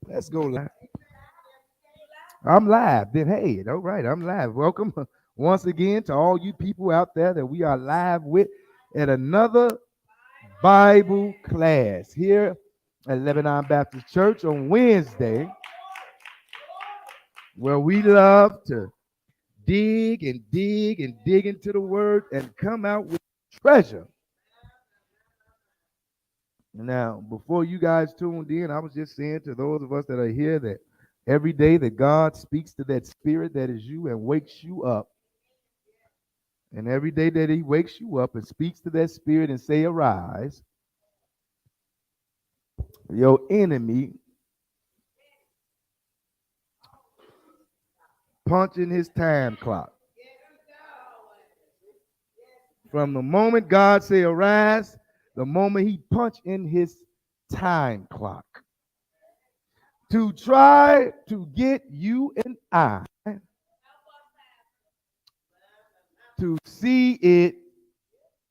Let's go live. I'm live. Then hey, all right, I'm live. Welcome once again to all you people out there that we are live with at another Bible class here at Lebanon Baptist Church on Wednesday, where we love to dig and dig and dig into the word and come out with treasure. Now, before you guys tuned in, I was just saying to those of us that are here that every day that God speaks to that spirit that is you and wakes you up, and every day that he wakes you up and speaks to that spirit and say, arise, your enemy punching his time clock. From the moment God say arise, the moment he punch in his time clock to try to get you and I to see it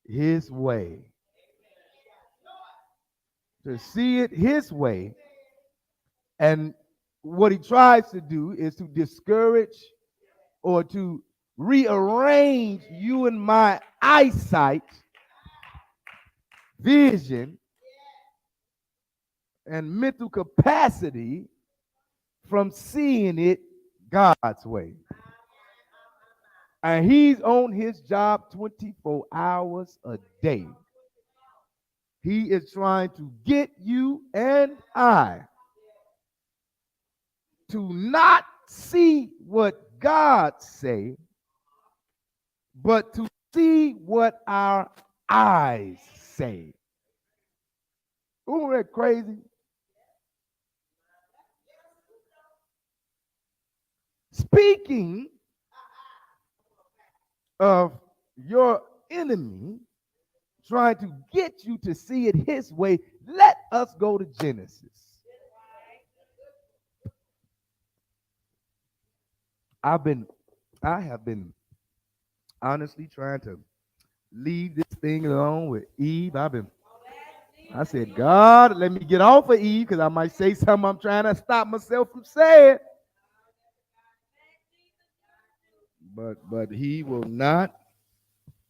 his way. To see it his way. And what he tries to do is to discourage or to rearrange you and my eyesight, vision, and mental capacity from seeing it God's way. And he's on his job 24 hours a day. He is trying to get you and I to not see what God say, but to see what our eyes say. Isn't that crazy? Speaking of your enemy trying to get you to see it his way, let us go to Genesis. I have been honestly trying to leave this thing alone with Eve. I said, God, let me get off of Eve because I might say something I'm trying to stop myself from saying. But he will not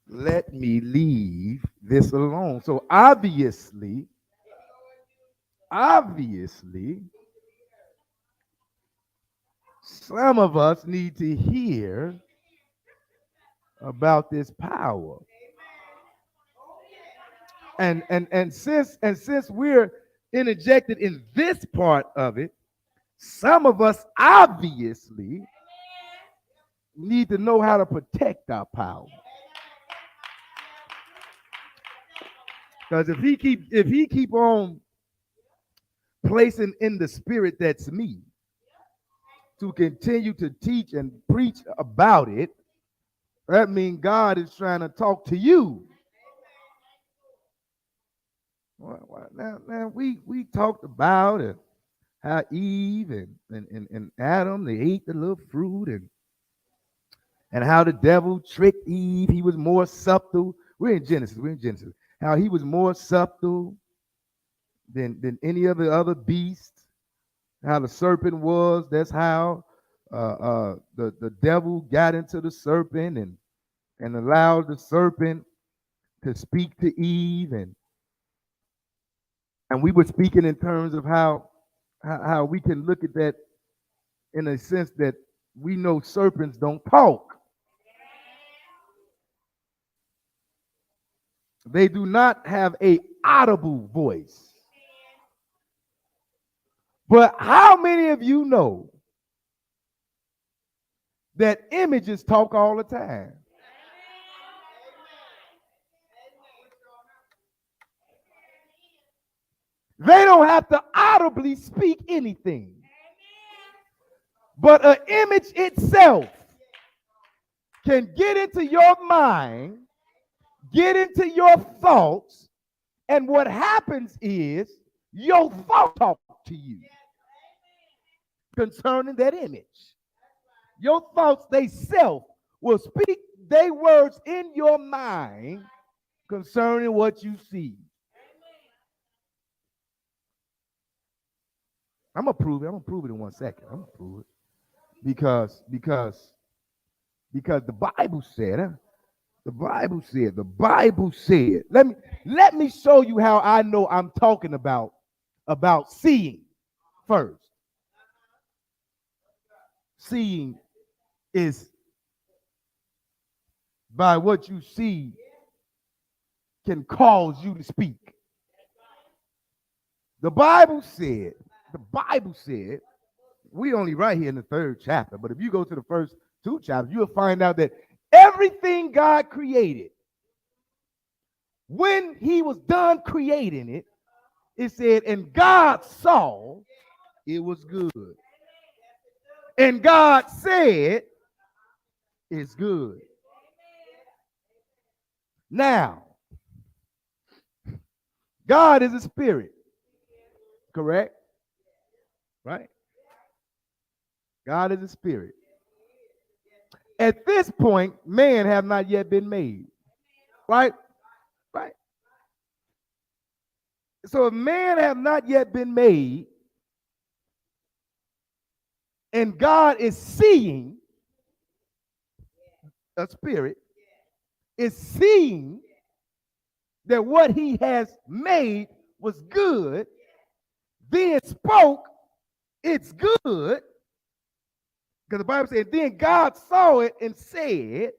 let me leave this alone. So obviously, some of us need to hear about this power. And since we're interjected in this part of it, some of us obviously need to know how to protect our power. Because if he keep on placing in the spirit that's me to continue to teach and preach about it, that means God is trying to talk to you. Now we talked about it, how Eve and Adam, they ate the little fruit, and how the devil tricked Eve. He was more subtle. We're in Genesis. How he was more subtle than any of the other beasts. How the serpent was. That's how the devil got into the serpent and allowed the serpent to speak to Eve. And we were speaking in terms of how we can look at that in a sense that we know serpents don't talk. They do not have a audible voice. But how many of you know that images talk all the time? They don't have to audibly speak anything. But an image itself can get into your mind, get into your thoughts, and what happens is your thought talk to you concerning that image. Your thoughts, they self will speak their words in your mind concerning what you see. I'm gonna prove it. I'm gonna prove it in 1 second. I'm gonna prove it because the Bible said. The Bible said. The Bible said. Let me show you how I know I'm talking about seeing first. Seeing is by what you see can cause you to speak. The Bible said. The Bible said. We only right here in the 3rd chapter, but if you go to the first 2 chapters, you'll find out that everything God created, when he was done creating it, it said, and God saw it was good. And God said, it's good. Now, God is a spirit, correct? Right? God is a spirit. At this point, man have not yet been made. Right? Right? So if man have not yet been made, and God is seeing, a spirit is seeing that what he has made was good, then spoke, it's good, because the Bible said, then God saw it and said,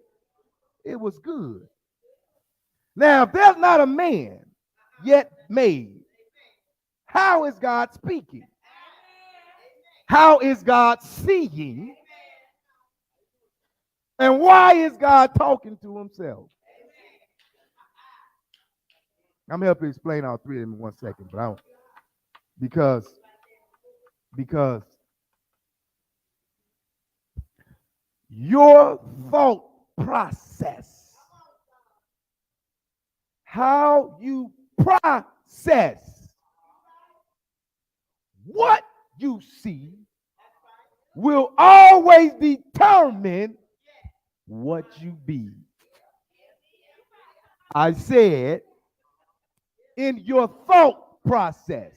it was good. Now, if there's not a man yet made, how is God speaking? How is God seeing? And why is God talking to himself? I'm going to help you explain all three of them in 1 second, but I don't, because your thought process, how you process what you see, will always determine what you be. I said, in your thought process,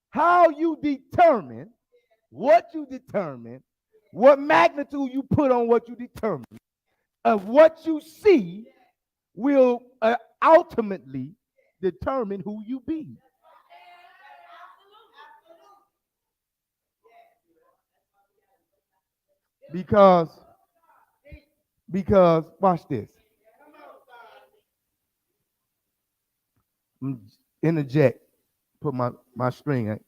how you determine what you determine, what magnitude you put on what you determine, of what you see will ultimately determine who you be. Because watch this. Interject, put my string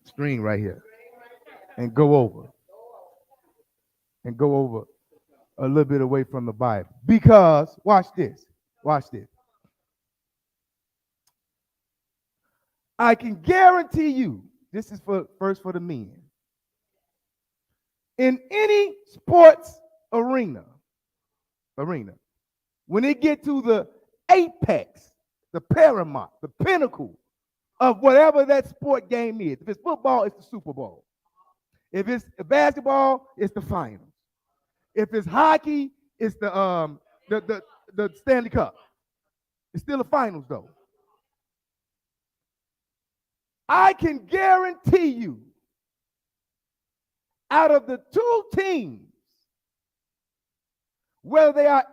right here, and go over a little bit away from the Bible. Because watch this. I can guarantee you, this is first for the men. In any sports arena, when it get to the apex, the paramount, the pinnacle of whatever that sport game is. If it's football, it's the Super Bowl. If it's basketball, it's the finals. If it's hockey, it's the Stanley Cup. It's still the finals, though. I can guarantee you, out of the two teams, whether they are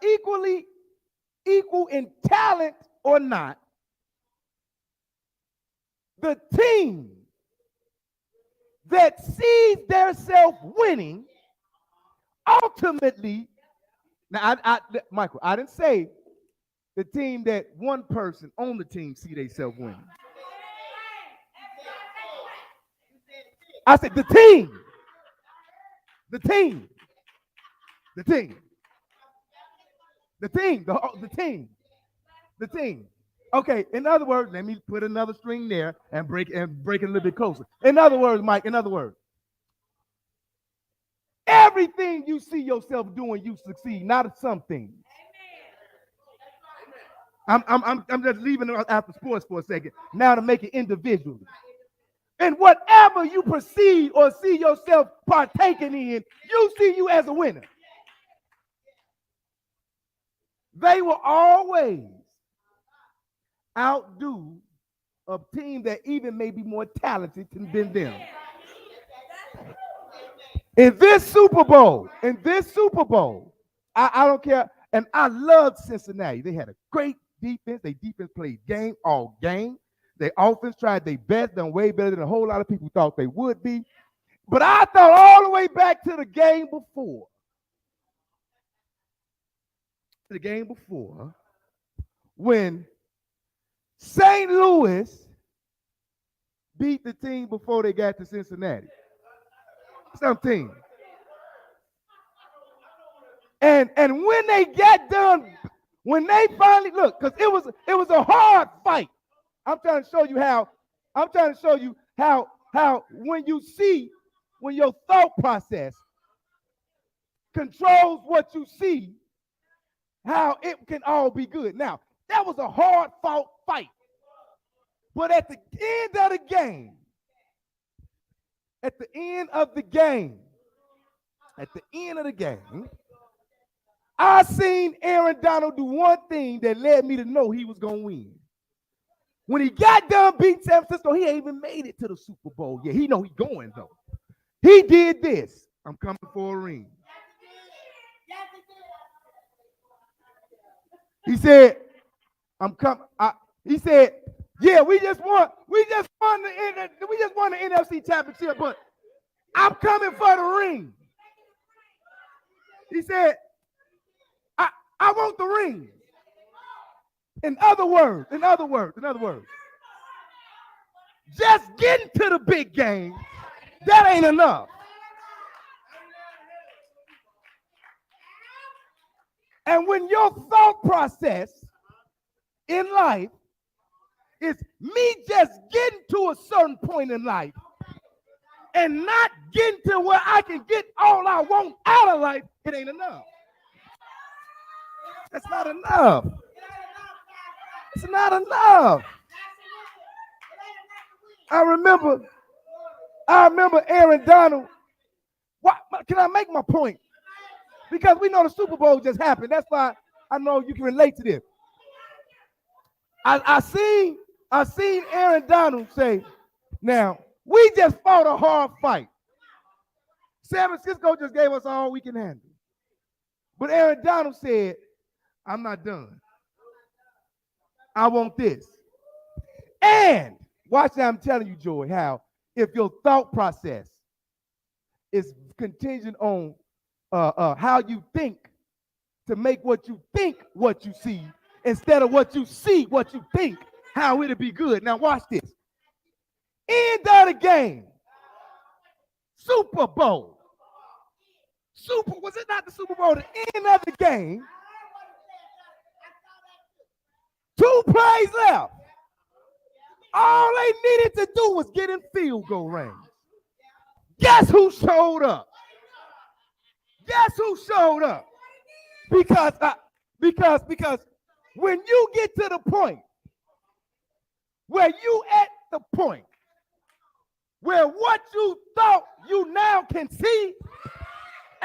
equal in talent or not, the team that sees themselves winning ultimately, now Michael, I didn't say the team that one person on the team see themselves winning. I said the team. Okay, in other words, let me put another string there and break it a little bit closer. In other words, Mike, everything you see yourself doing, you succeed, not some things. I'm just leaving it after sports for a second, now to make it individually. And whatever you perceive or see yourself partaking in, you see you as a winner. They will always outdo a team that even may be more talented than them. In this Super Bowl, I don't care. And I loved Cincinnati. They had a great defense. Their defense played game all game. Their offense tried their best, done way better than a whole lot of people thought they would be. But I thought all the way back to the game before, when St. Louis beat the team before they got to Cincinnati. Some team. And when they got done, when they finally look, because it was a hard fight. I'm trying to show you how when your thought process controls what you see, how it can all be good. Now, that was a hard fought fight. But at the end of the game, I seen Aaron Donald do one thing that led me to know he was going to win. When he got done beating San Francisco, he ain't even made it to the Super Bowl yet. He know he's going, though. He did this. I'm coming for a ring. He said, I'm coming. He said, yeah, we just won the NFC championship, but I'm coming for the ring. He said, I want the ring. In other words, just getting to the big game, that ain't enough. And when your thought process in life is me just getting to a certain point in life and not getting to where I can get all I want out of life, it ain't enough. That's not enough. It's not enough. I remember Aaron Donald. Can I make my point? Because we know the Super Bowl just happened. That's why I know you can relate to this. I seen Aaron Donald say, now, we just fought a hard fight. San Francisco just gave us all we can handle. But Aaron Donald said, I'm not done. I want this. And watch that, I'm telling you, Joy, how if your thought process is contingent on how you think to make what you think what you see instead of what you see what you think, how it'll be good. Now watch this. End of the game. Super Bowl. Was it not the Super Bowl? The end of the game. 2 plays left. All they needed to do was get in field goal range. Guess who showed up? Because when you get to the point where you at the point where what you thought you now can see,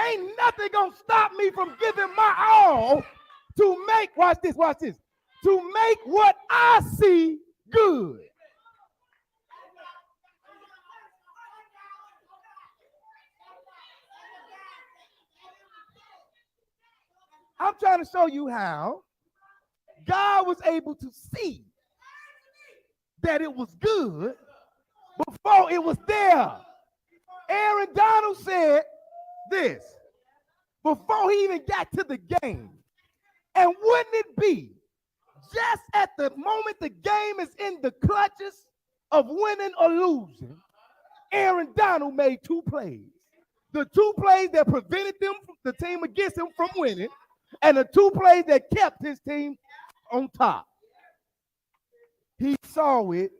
ain't nothing gonna stop me from giving my all to make, watch this, to make what I see good. I'm trying to show you how God was able to see that it was good before it was there. Aaron Donald said this before he even got to the game. And wouldn't it be just at the moment the game is in the clutches of winning or losing, Aaron Donald made 2 plays. The 2 plays that prevented the team against him from winning, and the 2 plays that kept his team on top. He saw it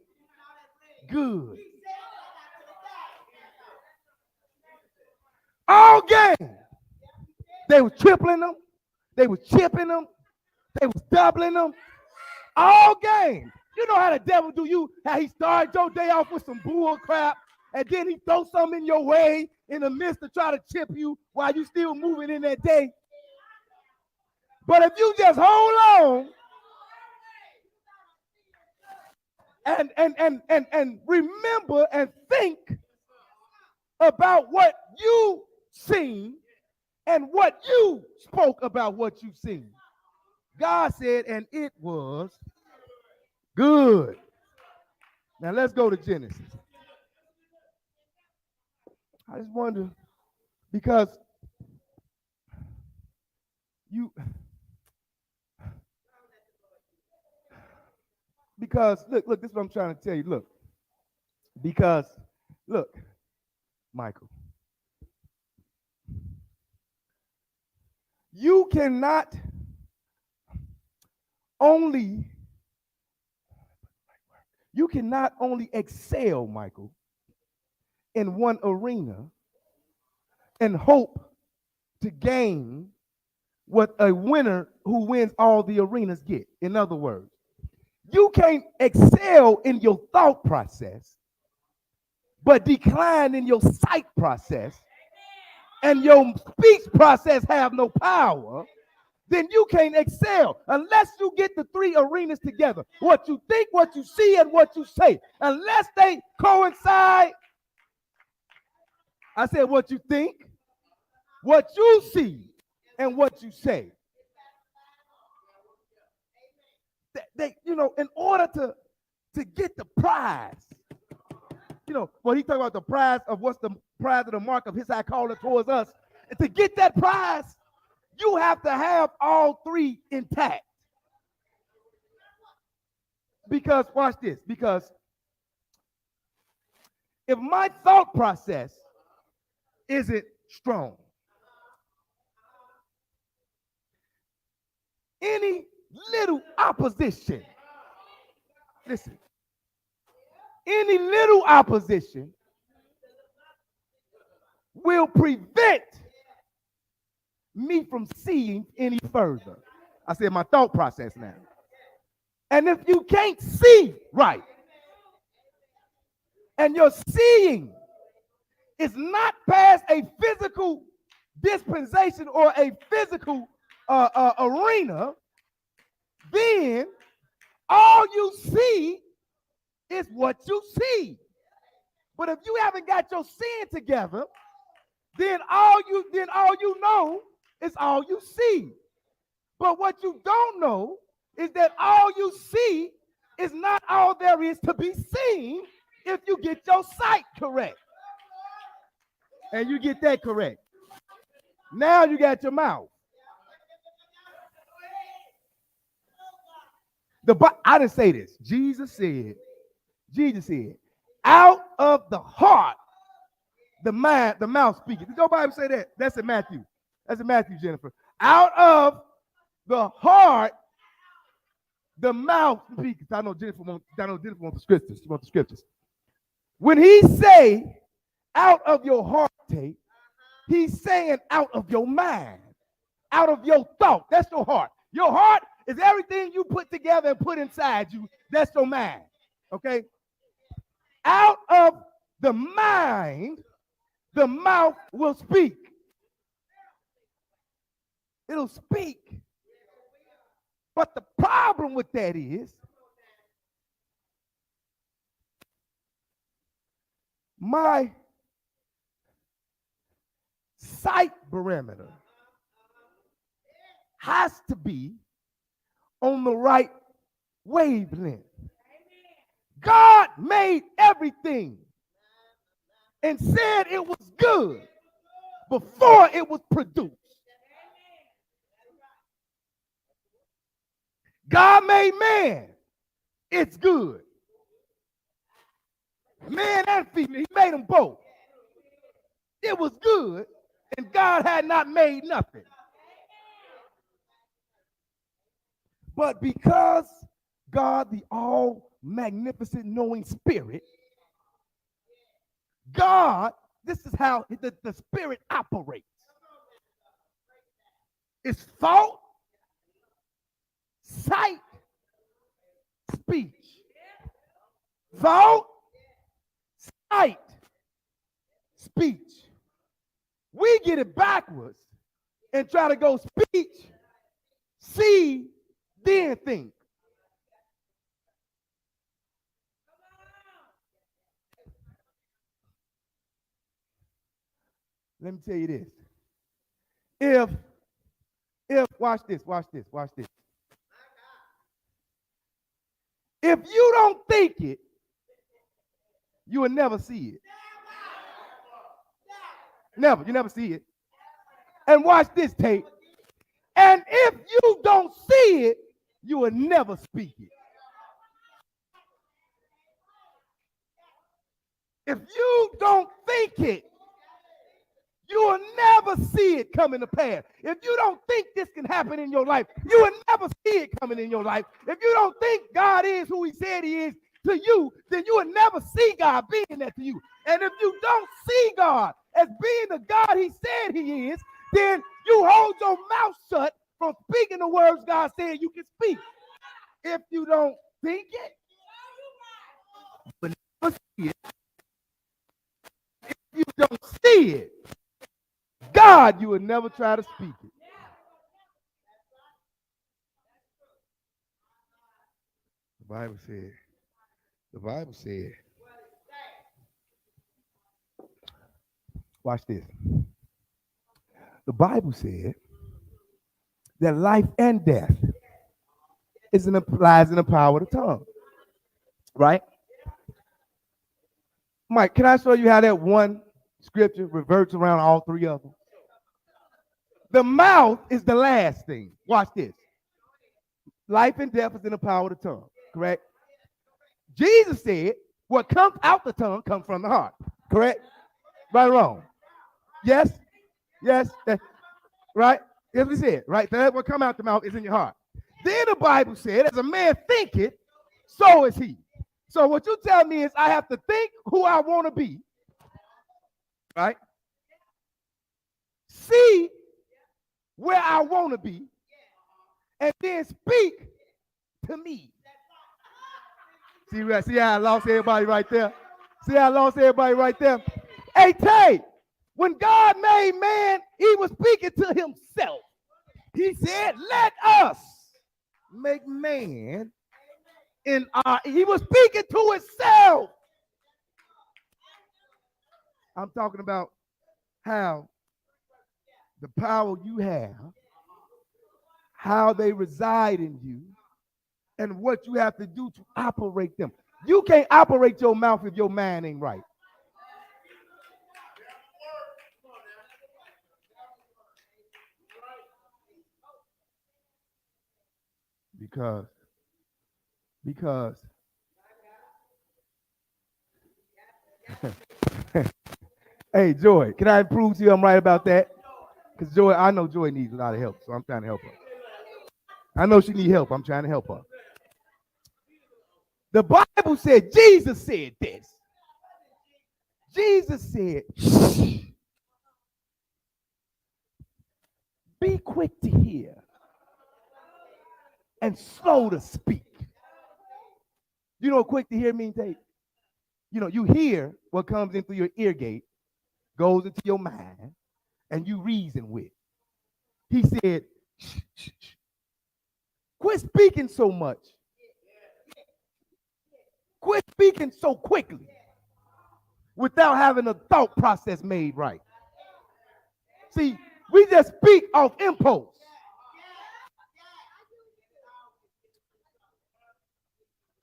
good. All game, they were tripling them, they were chipping them, they was doubling them. All game. You know how the devil do you, how he started your day off with some bull crap, and then he throw something in your way in the midst to try to chip you while you still moving in that day. But if you just hold on and remember and think about what you seen and what you spoke about what you've seen. God said, and it was good. Now let's go to Genesis. I just wonder, because look, this is what I'm trying to tell you. Look, because look, Michael, you cannot only excel, Michael, in one arena and hope to gain what a winner who wins all the arenas get. In other words, you can't excel in your thought process, but decline in your sight process, and your speech process have no power, then you can't excel unless you get the three arenas together. What you think, what you see, and what you say. Unless they coincide. I said what you think, what you see, and what you say. In order to get the prize, when he talk about the prize of what's the prize of the mark of his high calling towards us, and to get that prize, you have to have all three intact. Because, watch this, because if my thought process isn't strong, any little opposition, listen, any little opposition will prevent me from seeing any further. I said my thought process now. And if you can't see right, and your seeing is not past a physical dispensation or a physical arena, then all you see is what you see. But if you haven't got your seeing together, then all you know is all you see. But what you don't know is that all you see is not all there is to be seen if you get your sight correct. And you get that correct. Now you got your mouth. I didn't say this. Jesus said, out of the heart, the mouth speaks. Did your Bible say that? That's in Matthew. That's in Matthew, Jennifer. Out of the heart, the mouth speaks. I know Jennifer wants the scriptures. She wants the scriptures. When he say out of your heart, Tate, he's saying out of your mind, out of your thought. That's your heart. Your heart is everything you put together and put inside you. That's your mind. Okay? Out of the mind, the mouth will speak. It'll speak. But the problem with that is my sight barometer has to be on the right wavelength. God made everything and said it was good before it was produced. God made man. It's good. Man and female, he made them both. It was good, and God had not made nothing. But because God, the all magnificent knowing spirit, God, this is how the spirit operates. It's thought, sight, speech. Thought, sight, speech. We get it backwards and try to go speech, see, then think. Let me tell you this. If watch this, watch this, watch this. If you don't think it, you will never see it. Never, you never see it. And watch this tape. And if you don't see it, you will never speak it. If you don't think it, you will never see it coming to pass. If you don't think this can happen in your life, you will never see it coming in your life. If you don't think God is who he said he is to you, then you will never see God being that to you. And if you don't see God as being the God he said he is, then you hold your mouth shut from speaking the words God said you can speak. If you don't think it, you will never see it. If you don't see it, God, you would never try to speak it. The Bible said, watch this. The Bible said that life and death lies in the power of the tongue. Right? Mike, can I show you how that one scripture reverts around all three of them? The mouth is the last thing. Watch this. Life and death is in the power of the tongue, correct? Jesus said, what comes out the tongue comes from the heart, correct? Right or wrong? Yes? Yes? Right? That's what he said, right? That what comes out the mouth is in your heart. Then the Bible said, as a man thinketh, so is he. So what you tell me is I have to think who I want to be, right? See where I want to be, and then speak to me. See how I lost everybody right there? See how I lost everybody right there? Hey, Tay, when God made man, he was speaking to himself. He said, let us make man in our, he was speaking to himself. I'm talking about how the power you have, how they reside in you, and what you have to do to operate them. You can't operate your mouth if your mind ain't right. Because hey, Joy, can I prove to you I'm right about that? Because Joy, I know Joy needs a lot of help, so I'm trying to help her. I know she needs help. I'm trying to help her. The Bible said, Jesus said this. Jesus said, be quick to hear and slow to speak. You know what quick to hear means, Tate? You know, you hear what comes in through your ear gate, goes into your mind, and you reason with. He said, quit speaking so much. Quit speaking so quickly without having a thought process made right. See, we just speak off impulse.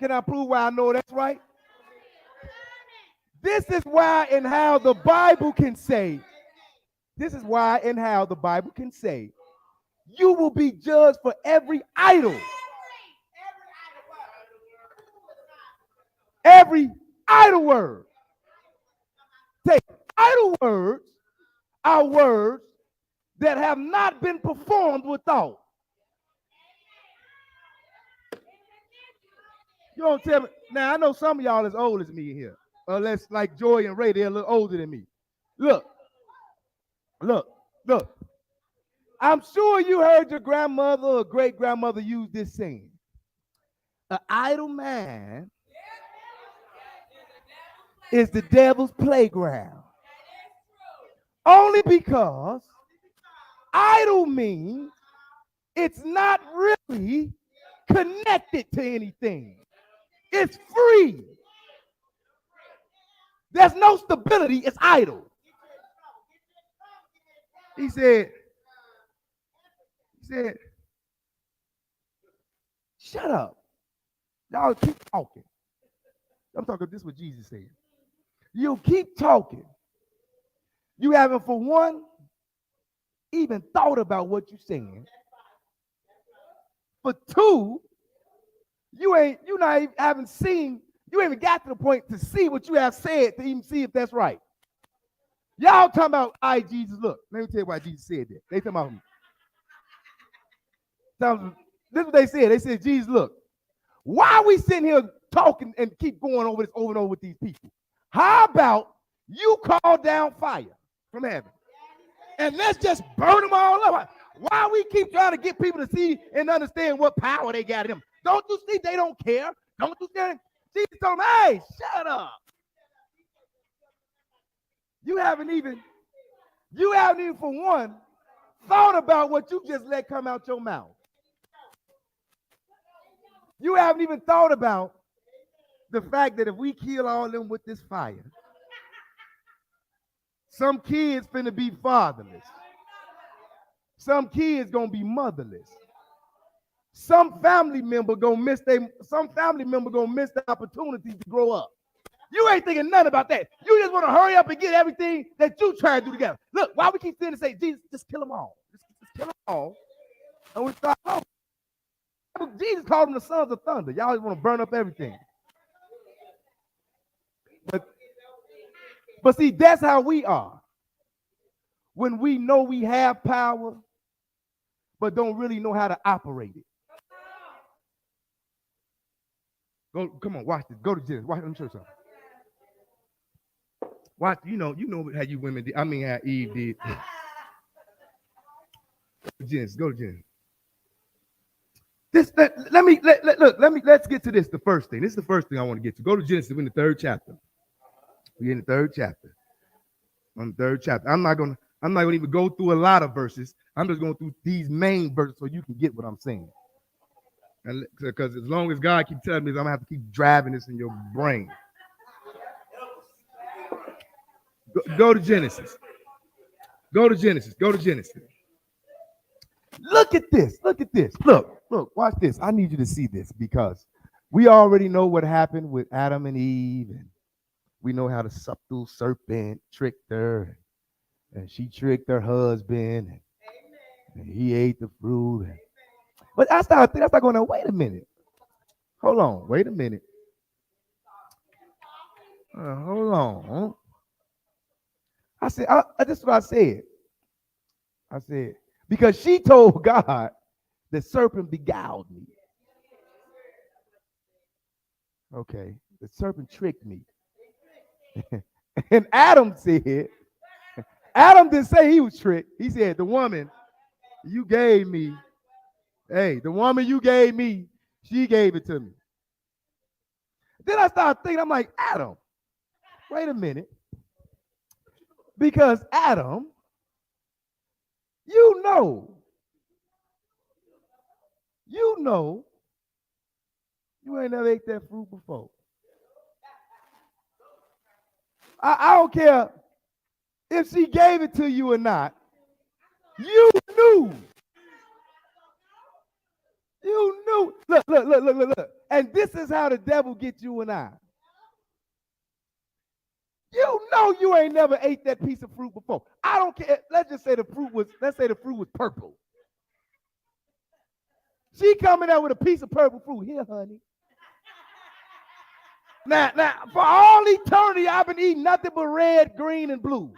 Can I prove why I know that's right? This is why and how the Bible can say, this is why and how the Bible can say, you will be judged for every idle. Every idle word. Take idle words are words that have not been performed with thought. You don't tell me. Now, I know some of y'all as old as me here. Unless like Joy and Ray, they're a little older than me. Look. I'm sure you heard your grandmother or great-grandmother use this saying. An idle man is the devil's playground. Only because idle means it's not really connected to anything. It's free. There's no stability. It's idle. He said, shut up. Y'all keep talking. I'm talking, this is what Jesus said. You keep talking. You haven't, for one, even thought about what you're saying. For two, you haven't seen, you ain't even got to the point to see what you have said to even see if that's right. Y'all talking about, all right, Jesus, look. Let me tell you why Jesus said that. They talking about, this is what they said. They said, Jesus, look, why are we sitting here talking and keep going over this over and over with these people? How about you call down fire from heaven and let's just burn them all up? Why we keep trying to get people to see and understand what power they got in them? Don't you see they don't care? Don't you see? Jesus told them, hey, shut up. You haven't even for one thought about what you just let come out your mouth. You haven't even thought about the fact that if we kill all of them with this fire, some kids finna be fatherless. Some kids gonna be motherless. Some family member gonna miss the opportunity to grow up. You ain't thinking nothing about that. You just want to hurry up and get everything that you try to do together. Look, why we keep saying to say, Jesus, just kill them all. Just kill them all. And we start over. Jesus called them the sons of thunder. Y'all just want to burn up everything. But see, that's how we are. When we know we have power, but don't really know how to operate it. Come on, watch this. Go to Genesis. Watch. Let me show you something. Watch. You know how you women did. I mean, how Eve did. Genesis. Go to Genesis. Let's get to this. The first thing. This is the first thing I want to get to. Go to Genesis. We're in the third chapter. We're in the third chapter. On the third chapter. I'm not gonna even go through a lot of verses. I'm just going through these main verses so you can get what I'm saying. And because as long as God keeps telling me, I'm gonna have to keep driving this in your brain. Go to Genesis. Go to Genesis. Go to Genesis. Look at this. Look at this. Look, watch this. I need you to see this because we already know what happened with Adam and Eve, and we know how the subtle serpent tricked her, and she tricked her husband, and he ate the fruit. But I started going, wait a minute. Hold on. Wait a minute. Hold on. I said, this is what I said. I said, because she told God the serpent beguiled me. Okay. The serpent tricked me. And Adam didn't say he was tricked. He said, the woman you gave me, she gave it to me. Then I started thinking, I'm like, Adam, wait a minute. Because Adam, you know, you ain't never ate that fruit before. I don't care if she gave it to you or not. You knew. You knew. Look. And this is how the devil gets you and I. You know you ain't never ate that piece of fruit before. I don't care. Let's say the fruit was purple. She coming out with a piece of purple fruit. Here, honey. Now, for all eternity, I've been eating nothing but red, green, and blue.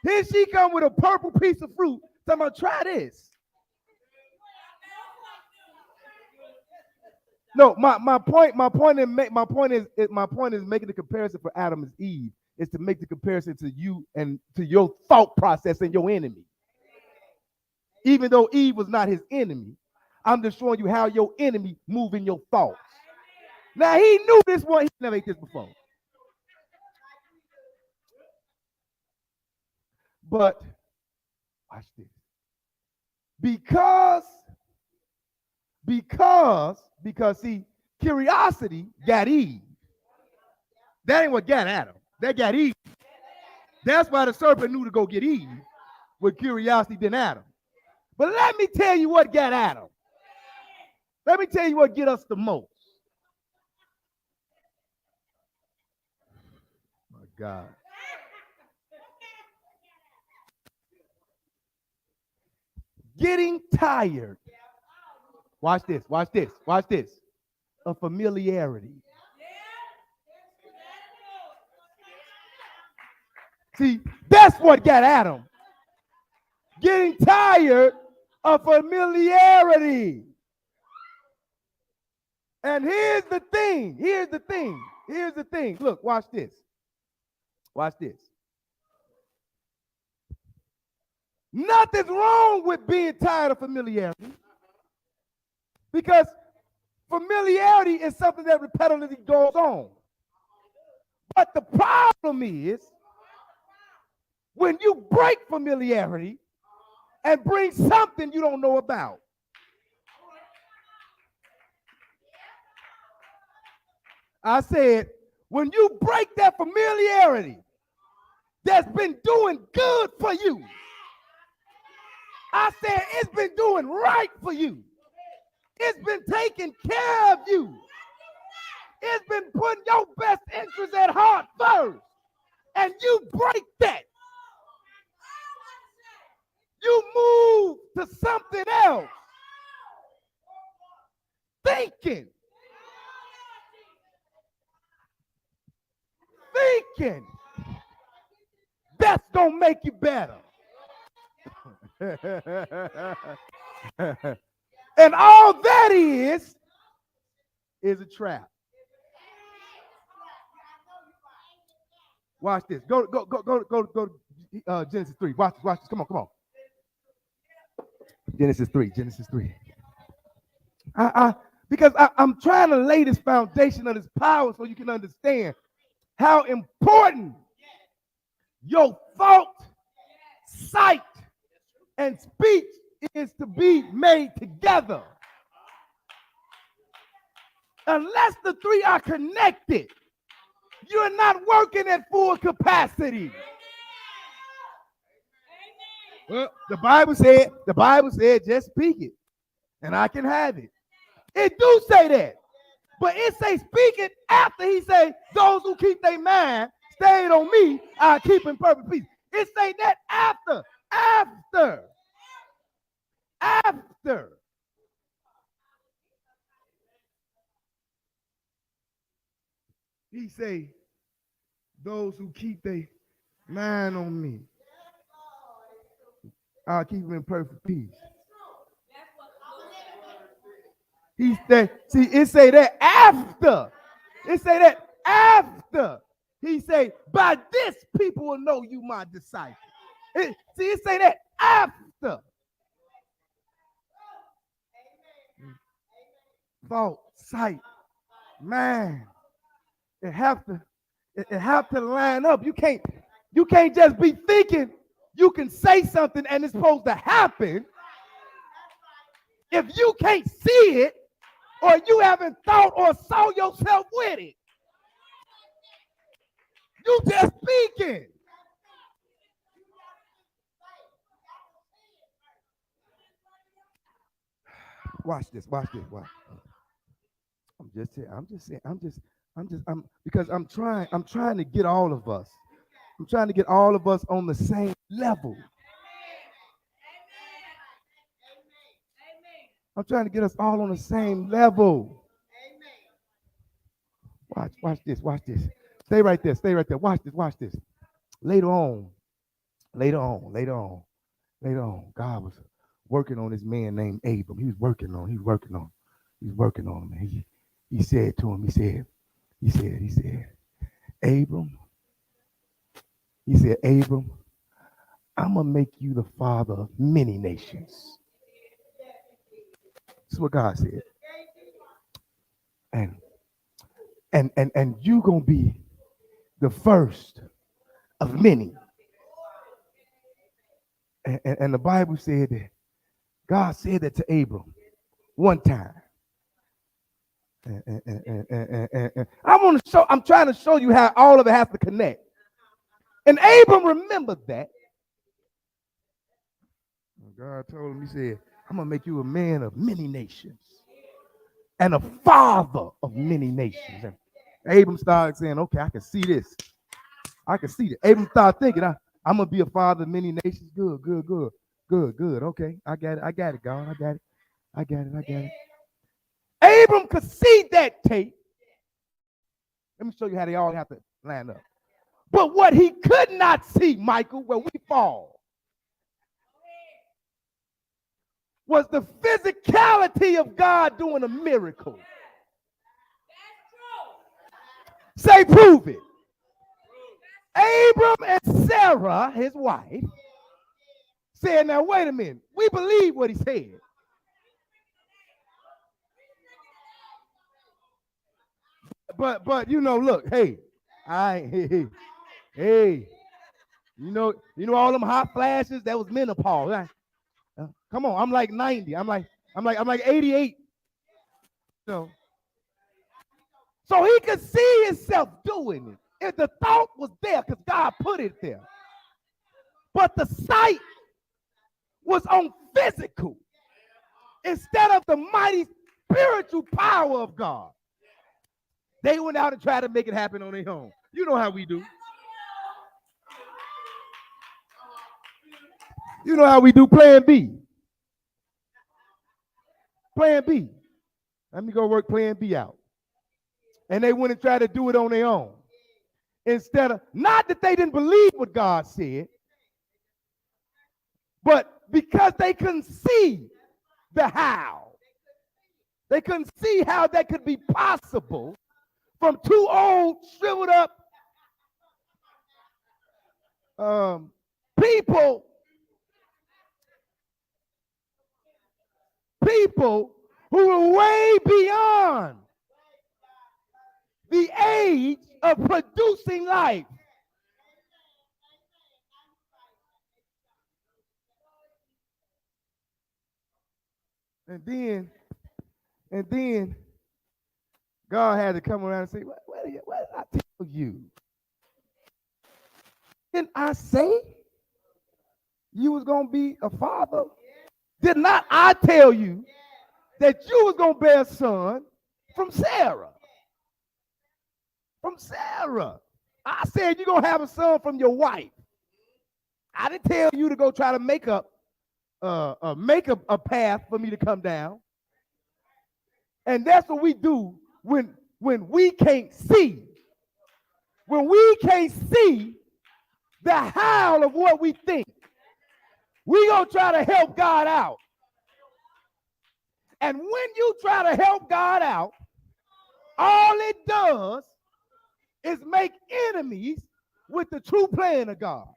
Here she come with a purple piece of fruit. So I'm gonna try this. No, my point is making the comparison for Adam and Eve is to make the comparison to you and to your thought process and your enemy. Even though Eve was not his enemy, I'm just showing you how your enemy move in your thoughts. Now he knew this one, he never ate this before. But watch this. Because see, curiosity got Eve. That ain't what got Adam. That got Eve. That's why the serpent knew to go get Eve. with curiosity than Adam. But let me tell you what got Adam. Let me tell you what get us the most. My God. Getting tired. Watch this, watch this, watch this. Of familiarity. See, that's what got Adam. Getting tired of familiarity. And here's the thing. Here's the thing. Here's the thing. Look, watch this. Watch this. Nothing's wrong with being tired of familiarity. Because familiarity is something that repetitively goes on. But the problem is when you break familiarity and bring something you don't know about. I said, when you break that familiarity that's been doing good for you, I said it's been doing right for you. It's been taking care of you. It's been putting your best interests at heart first. And you break that. You move to something else. Thinking that's gonna make you better. And all that is a trap. Watch this. Go to Genesis 3. Watch this. Come on. Genesis 3. Because I'm trying to lay this foundation of this power so you can understand how important your thought, sight, and speech is to be made together. Unless the three are connected, you're not working at full capacity. Well, the Bible said, just speak it, and I can have it. It do say that. But it say speak it after he say, those who keep their mind stayed on me, I keep in perfect peace. It say that after. He say, those who keep their mind on me, I'll keep them in perfect peace. He said, see, it say that after. He say, by this people will know you my disciple. It say that after. Thought, sight, man. It have to line up. You can't just be thinking you can say something and it's supposed to happen. If you can't see it, or you haven't thought or saw yourself with it, you just speaking. Watch this. Because I'm trying to get all of us. I'm trying to get all of us on the same level. I'm trying to get us all on the same level. Watch this. Stay right there. Watch this. Later on, God was working on this man named Abram. He was working on him. He said to him, he said, Abram, I'm gonna make you the father of many nations. That's what God said. And you gonna be the first of many. And the Bible said that God said that to Abram one time. And I'm trying to show you how all of it has to connect. And Abram remembered that. God told him, he said, I'm going to make you a man of many nations and a father of many nations. And Abram started saying, okay, I can see this. I can see it. Abram started thinking, I'm going to be a father of many nations. Good, good, good, good, good. Okay, I got it. I got it, God. I got it. I got it. I got it. Abram could see that tape. Let me show you how they all have to line up. But what he could not see, Michael, where we fall, was the physicality of God doing a miracle. Say, prove it. Abram and Sarah, his wife, said, now wait a minute. We believe what he said. But you know, look, hey, hey, you know all them hot flashes, that was menopause. Right? Come on, I'm like 90. I'm like 88. So he could see himself doing it. If the thought was there, because God put it there. But the sight was on physical instead of the mighty spiritual power of God. They went out and tried to make it happen on their own. You know how we do. You know how we do. Plan B. Plan B. Let me go work plan B out. And they went and tried to do it on their own. Instead of, not that they didn't believe what God said, but because they couldn't see the how. They couldn't see how that could be possible from two old, shriveled up people who were way beyond the age of producing life. And then God had to come around and say, what did I tell you? Didn't I say you was going to be a father? Did not I tell you that you was going to bear a son from Sarah? From Sarah. I said you're going to have a son from your wife. I didn't tell you to go try to make a path for me to come down. And that's what we do when we can't see. When we can't see the how of what we think, we gonna try to help God out. And when you try to help God out, all it does is make enemies with the true plan of God.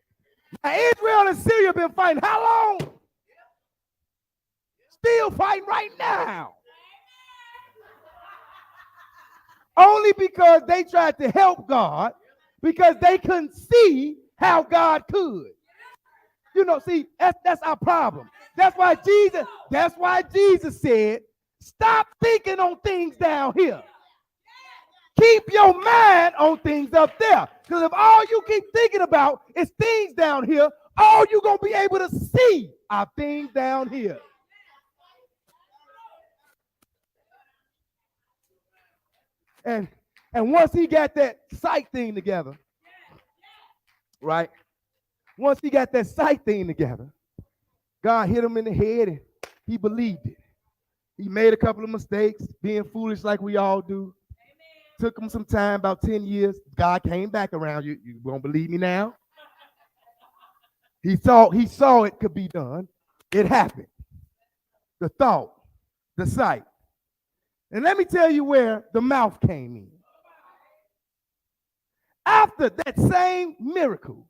Now, Israel and Syria have been fighting how long? Still fighting right now. Only because they tried to help God, because they couldn't see how God could. You know, see, that's our problem. That's why Jesus said, stop thinking on things down here. Keep your mind on things up there. Because if all you keep thinking about is things down here, all you're going to be able to see are things down here. And once he got that sight thing together, right? Once he got that sight thing together, God hit him in the head and he believed it. He made a couple of mistakes, being foolish like we all do. Amen. Took him some time, about 10 years. God came back around. You won't believe me now? He saw it could be done. It happened. The thought, the sight. And let me tell you where the mouth came in. After that same miracle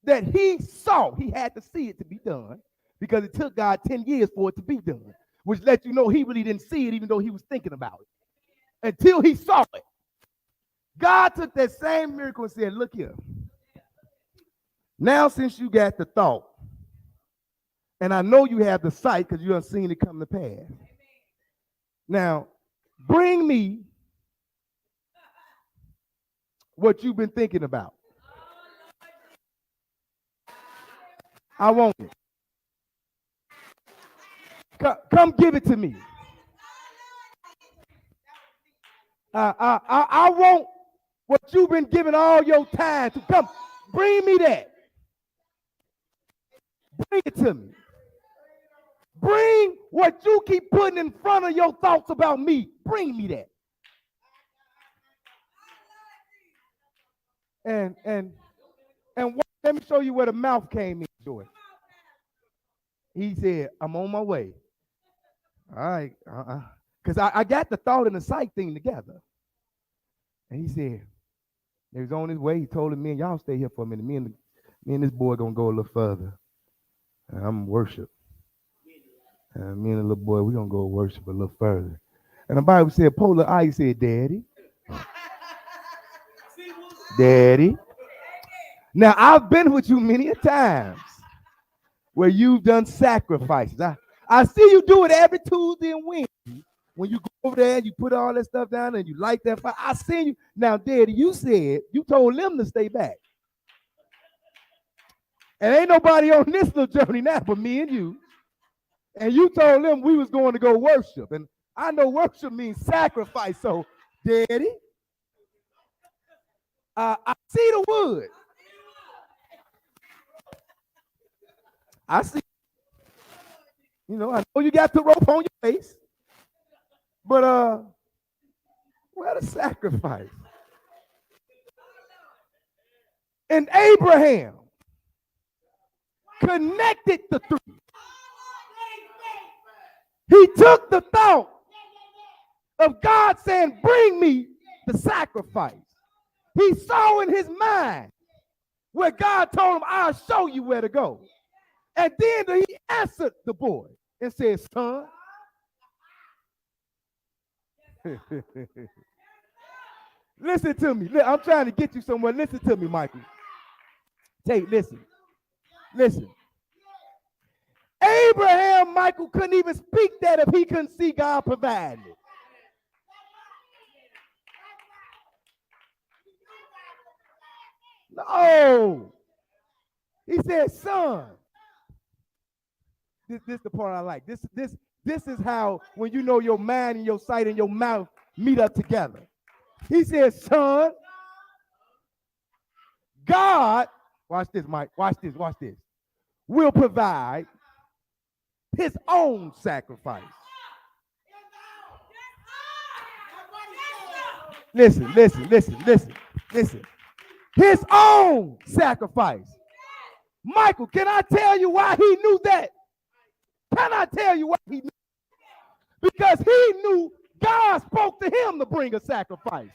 that he saw, he had to see it to be done, because it took God 10 years for it to be done, which let you know he really didn't see it even though he was thinking about it until he saw it. God took that same miracle and said, look here. Now since you got the thought, and I know you have the sight because you done seen it come to pass. Now, bring me what you've been thinking about. I want it. Come give it to me. I want what you've been giving all your time to. Come, bring me that. Bring it to me. Bring what you keep putting in front of your thoughts about me. Bring me that. And let me show you where the mouth came in, Joy. He said, I'm on my way. All right. Because I got the thought and the sight thing together. And he said, he was on his way. He told me, y'all stay here for a minute. Me and this boy going to go a little further. And I'm worship. And me and the little boy, we're going to go worship a little further. And the Bible said, Polar Eye said, Daddy. Daddy. Now, I've been with you many a times where you've done sacrifices. I see you do it every Tuesday and Wednesday. When you go over there and you put all that stuff down and you light that fire. I seen you. Now, Daddy, you told them to stay back. And ain't nobody on this little journey now but me and you. And you told them we was going to go worship. And I know worship means sacrifice. So, Daddy, I see the wood. I see. I know you got the rope on your face. But where the sacrifice? And Abraham connected the three. He took the thought of God saying, bring me the sacrifice. He saw in his mind where God told him, I'll show you where to go. And then he answered the boy and said, son, listen to me. I'm trying to get you somewhere. Listen to me, Michael. Listen. Abraham, Michael, couldn't even speak that if he couldn't see God providing it. No. He said, son. This is the part I like. This is how when you know your mind and your sight and your mouth meet up together. He said, son, God, watch this, Mike, watch this, will provide his own sacrifice. Listen. His own sacrifice. Michael, can I tell you why he knew that? Can I tell you why he knew? Because he knew God spoke to him to bring a sacrifice.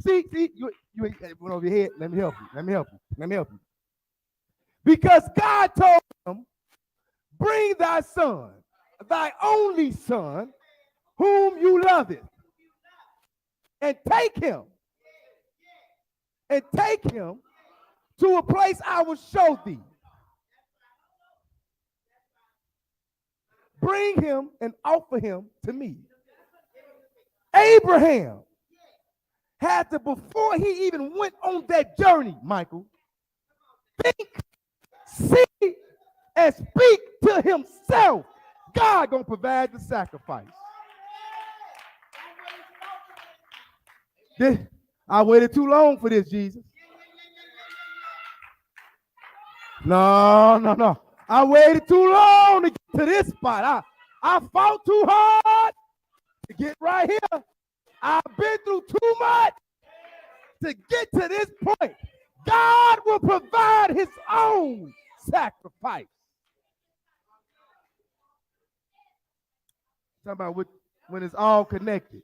See, you went over your head. Let me help you. Because God told him, bring thy son, thy only son, whom you loveth, and take him to a place I will show thee. Bring him and offer him to me. Abraham had to, before he even went on that journey, Michael, think, see, and speak to himself. God gonna provide the sacrifice. I waited too long for this, Jesus. No. I waited too long to get to this spot. I fought too hard to get right here. I've been through too much to get to this point. God will provide his own sacrifice. Talking about when it's all connected.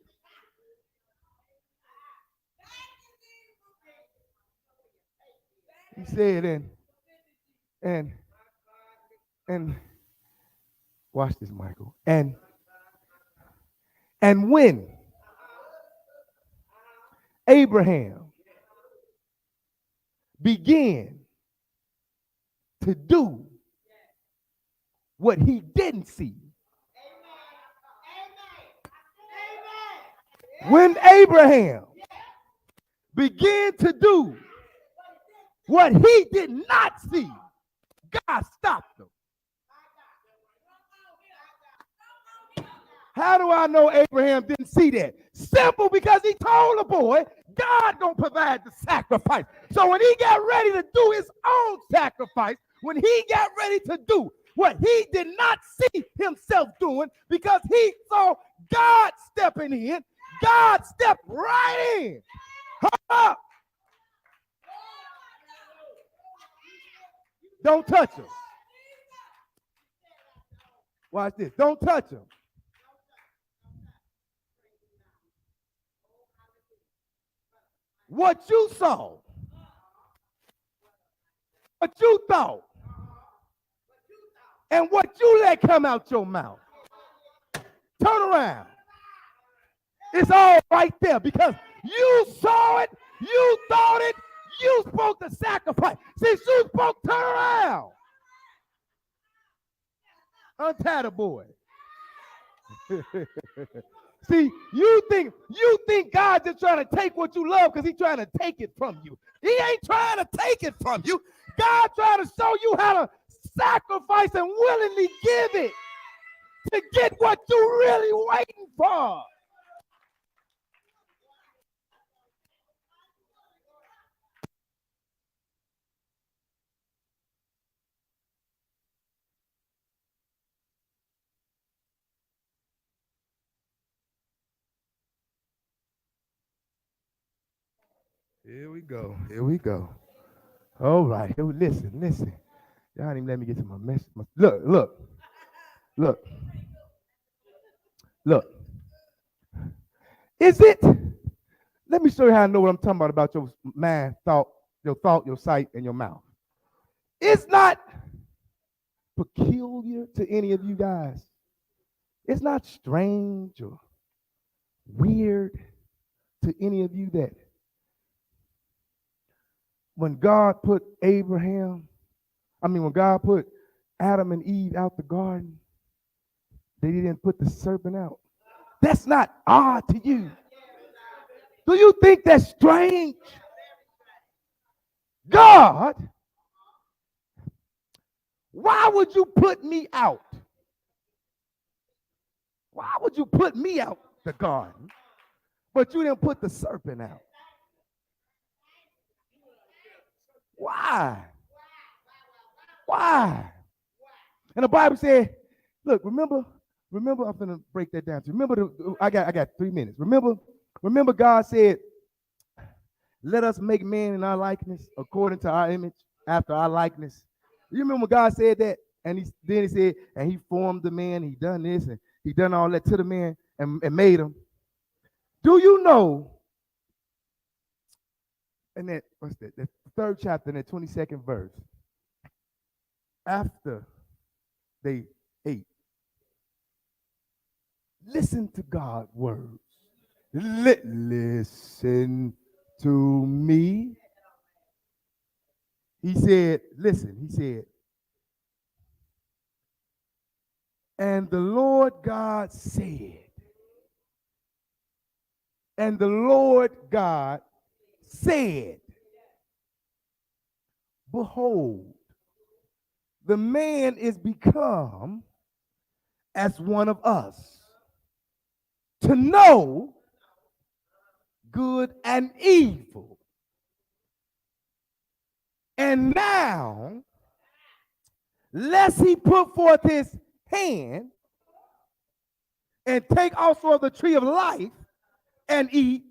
He said, and watch this, Michael. And when Abraham began to do what he didn't see. When Abraham began to do what he did not see, God stopped him. How do I know Abraham didn't see that? Simple, because he told the boy, God gonna provide the sacrifice. So when he got ready to do his own sacrifice, when he got ready to do what he did not see himself doing, because he saw God stepping in, God stepped right in. Hold up. Don't touch him. Watch this. Don't touch him. What you saw, what you thought, and what you let come out your mouth. Turn around. It's all right there because you saw it, you thought it, you spoke the sacrifice. Since you spoke, turn around. Untie the boy. See, you think God just trying to take what you love because he's trying to take it from you. He ain't trying to take it from you. God trying to show you how to sacrifice and willingly give it to get what you're really waiting for. Here we go. Here we go. All right. Listen. Y'all didn't even let me get to my message. Look. Is it? Let me show you how I know what I'm talking about your mind, thought, your sight, and your mouth. It's not peculiar to any of you guys. It's not strange or weird to any of you that when God put when God put Adam and Eve out the garden, they didn't put the serpent out. That's not odd to you. Do you think that's strange? God, why would you put me out? Why would you put me out the garden, but you didn't put the serpent out? Why? Why? And the Bible said, look, remember, I'm going to break that down. Remember, I got 3 minutes. Remember God said, let us make man in our likeness, according to our image, after our likeness. You remember God said that? And then he said, and he formed the man, he done this, and he done all that to the man and made him. Do you know, and that, what's that? The 3rd chapter, in the 22nd verse, after they ate, listen to God's words. Listen to me. He said, and the Lord God said, behold, the man is become as one of us, to know good and evil. And now, lest he put forth his hand and take also of the tree of life and eat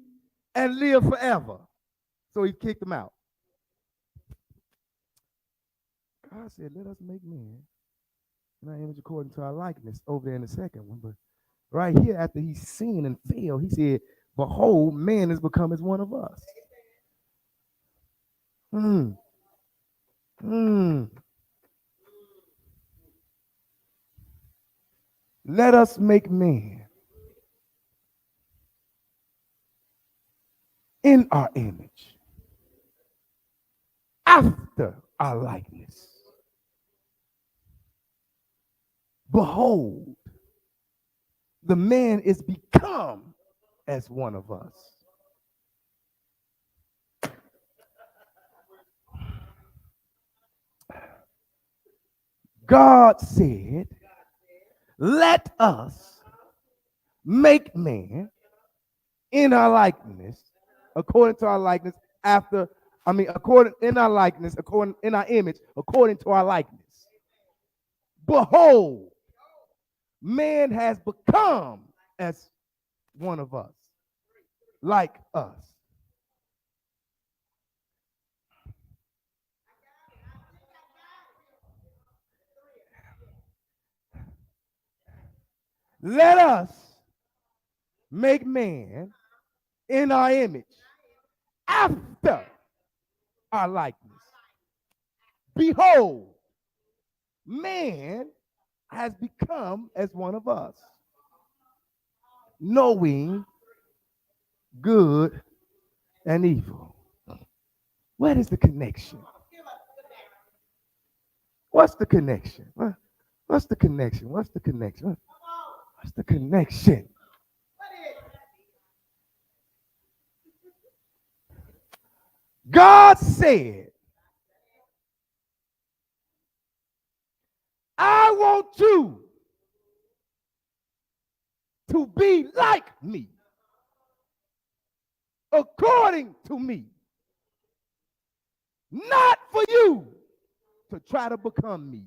and live forever. So he kicked them out. God said, let us make man in our image according to our likeness, over there in the second one. But right here, after he's seen and failed, he said, behold, man has become as one of us. Let us make man in our image, after our likeness. Behold, the man is become as one of us. God said, let us make man in our likeness, according to our likeness, according in our likeness, according in our image, according to our likeness. Behold, man has become as one of us, like us. Let us make man in our image, after our likeness. Behold, man has become as one of us, knowing good and evil. What is the connection? What's the connection? What's the connection? What's the connection? What's the connection? God said, I want you to be like me, according to me, not for you to try to become me.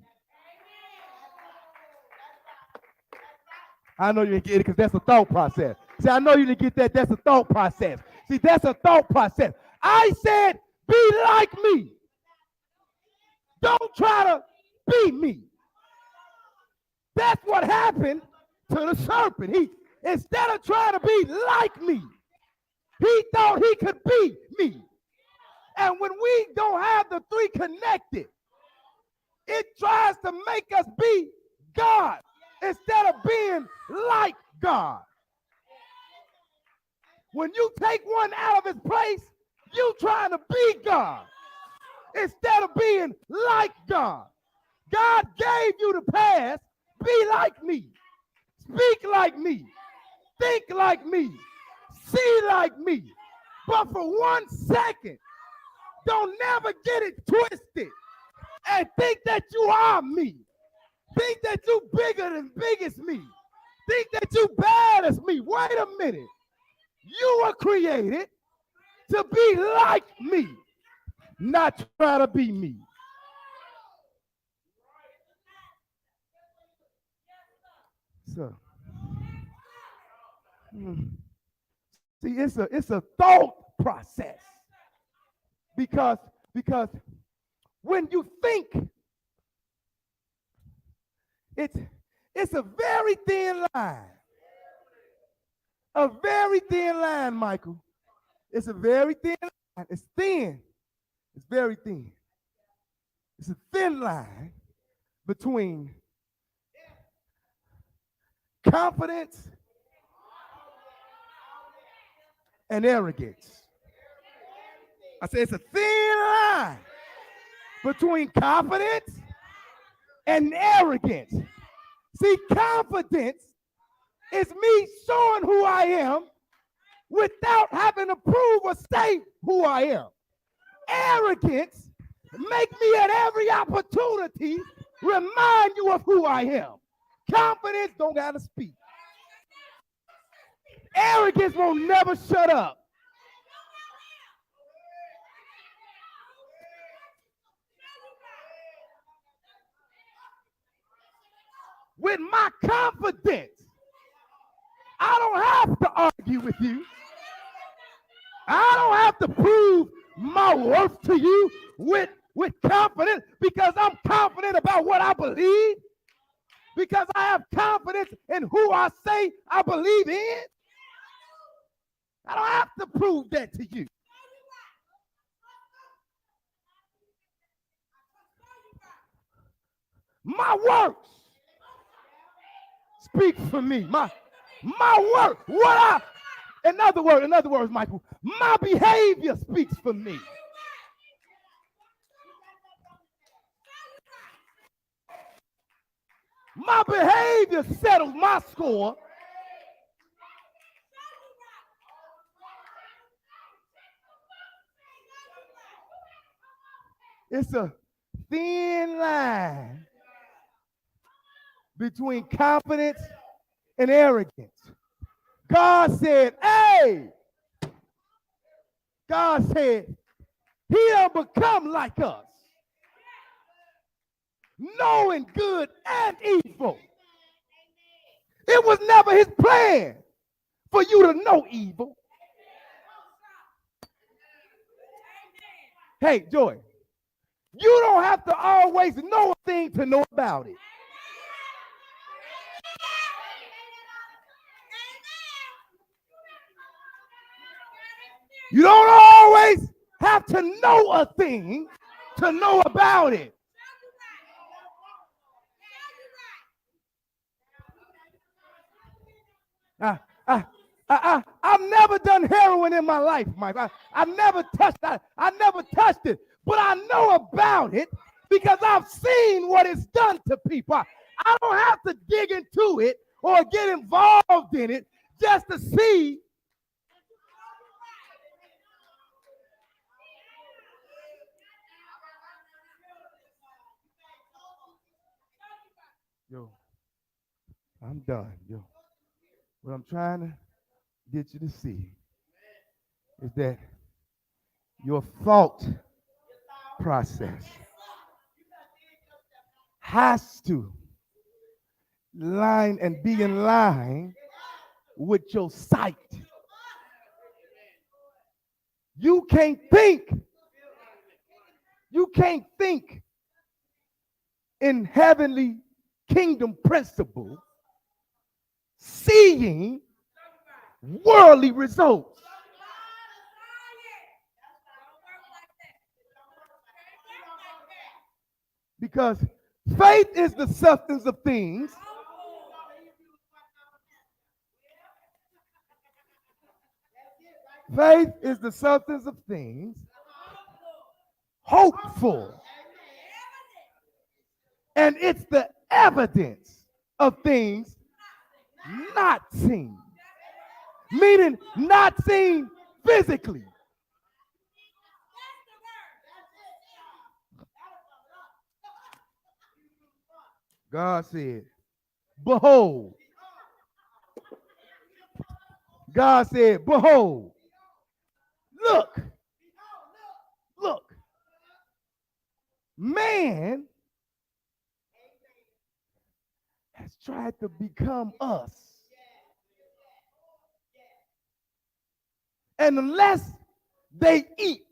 I know you didn't get it because that's a thought process. See, I know you didn't get that. That's a thought process. See, that's a thought process. I said, be like me. Don't try to be me. That's what happened to the serpent. He, instead of trying to be like me, he thought he could be me. And when we don't have the three connected, it tries to make us be God instead of being like God. When you take one out of its place, you trying to be God instead of being like God. God gave you the pass. Be like me. Speak like me. Think like me. See like me. But for 1 second, don't never get it twisted and think that you are me. Think that you bigger than biggest me. Think that you bad as me. Wait a minute. You were created to be like me, not try to be me. So, see, it's a thought process because when you think, it's a very thin line. A very thin line, Michael. It's a very thin line. It's thin. It's very thin. It's a thin line between confidence and arrogance. I say it's a thin line between confidence and arrogance. See, confidence is me showing who I am without having to prove or say who I am. Arrogance make me at every opportunity remind you of who I am. Confidence don't gotta speak. Arrogance will never shut up. With my confidence, I don't have to argue with you. I don't have to prove my worth to you with confidence because I'm confident about what I believe, because I have confidence in who I say I believe in. I don't have to prove that to you. My works speak for me. My work, in other words, Michael, my behavior speaks for me. My behavior settles my score. It's a thin line between confidence and arrogance. God said, hey, God said, he'll become like us, knowing good and evil. It was never his plan for you to know evil. Hey, Joy, you don't have to always know a thing to know about it. You don't always have to know a thing to know about it. I've never done heroin in my life, Mike. I've never touched that. I never touched it, but I know about it because I've seen what it's done to people. I don't have to dig into it or get involved in it just to see. Yo, I'm done. Yo, what I'm trying to get you to see is that your thought process has to line and be in line with your sight. You can't think. You can't think in heavenly kingdom principle, seeing worldly results. Because faith is the substance of things. Faith is the substance of things hoped for. And it's the evidence of things not seen. Meaning not seen physically. God said, behold. God said, behold. Look. Look. Man has tried to become us. And unless they eat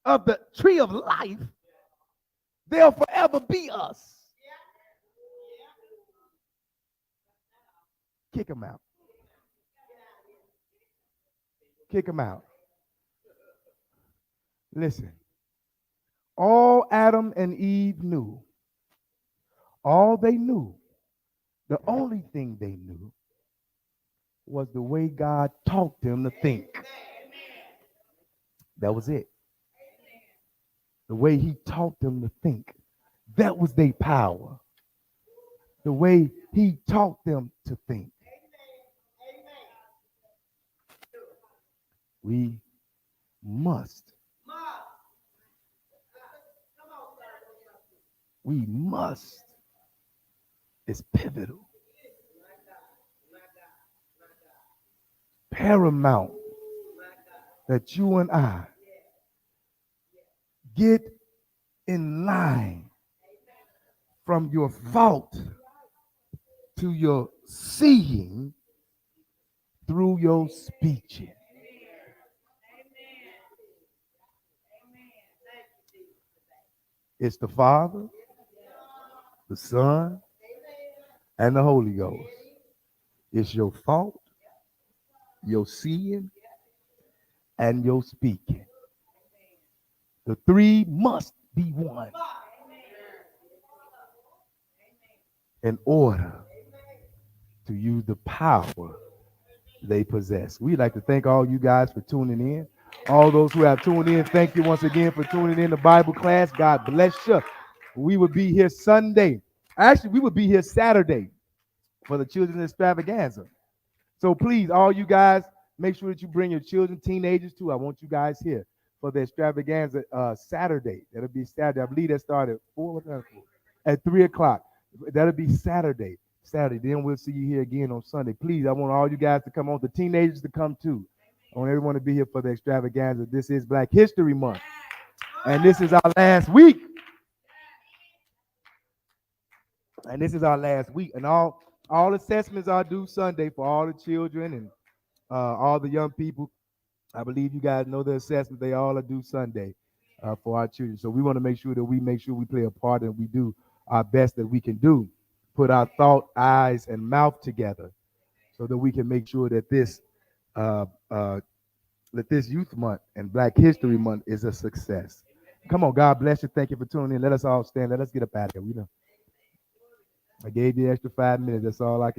of the tree of life, they'll forever be us. Kick them out. Kick them out. Listen, all Adam and Eve knew, all they knew, the only thing they knew was the way God taught them to think. That was it. The way he taught them to think. That was their power. The way he taught them to think. We must. We must. It's pivotal. Paramount that you and I get in line from your thought to your seeing through your speeching. It's the Father, the Son, and the Holy Ghost. It's your thought, your seeing, and your speaking. The three must be one in order to use the power they possess. We'd like to thank all you guys for tuning in. All those who have tuned in, thank you once again for tuning in to Bible class. God bless you. We will be here Sunday. Actually, we will be here Saturday for the children's extravaganza. So please, all you guys, make sure that you bring your children, teenagers too. I want you guys here for the extravaganza Saturday. That'll be Saturday. I believe that started at 4 at 3 o'clock. That'll be Saturday. Saturday. Then we'll see you here again on Sunday. Please, I want all you guys to come on. The teenagers to come too. I want everyone to be here for the extravaganza. This is Black History Month. And this is our last week. And this is our last week. And all assessments are due Sunday for all the children and all the young people. I believe you guys know the assessment. They all are due Sunday for our children. So we want to make sure that we play a part and we do our best that we can do. Put our thought, eyes, and mouth together so that we can make sure that uh, uh, this Youth Month and Black History Month is a success. Come on, God bless you. Thank you for tuning in. Let us all stand. Let us get up out of here. I gave you the extra 5 minutes. That's all I can